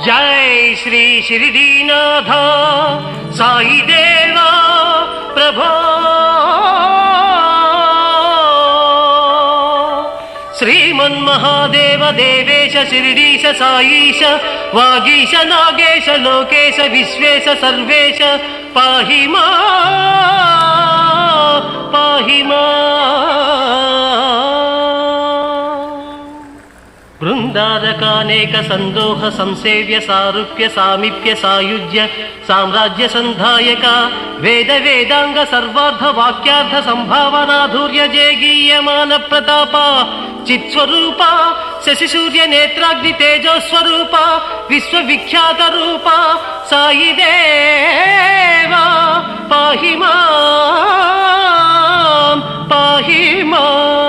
జై శ్రీ శిరిడీనాథ సాయి దేవా ప్రభో శ్రీమన్మహాదేవ దేవేశ శిరిడీశ సాయీశ వాగీశ నాగేశ లోకేశ విశ్వేశ సర్వేశ పాహి మా పాహి మా. బృందారకానేక సందోహ సంసేవ్య సారూప్య సామీప్య సాయుజ్య సామ్రాజ్య సంధాయక వేద వేదాంగ సర్వార్థ వాక్యార్థ సంభావనాధూర్య జయగీయమాన ప్రతాప చిత్స్వరూప శశి సూర్య నేత్రాగ్ని తేజోస్వరూప విశ్వవిఖ్యాత రూప సాయి దేవా పాహి మాం పాహి మాం.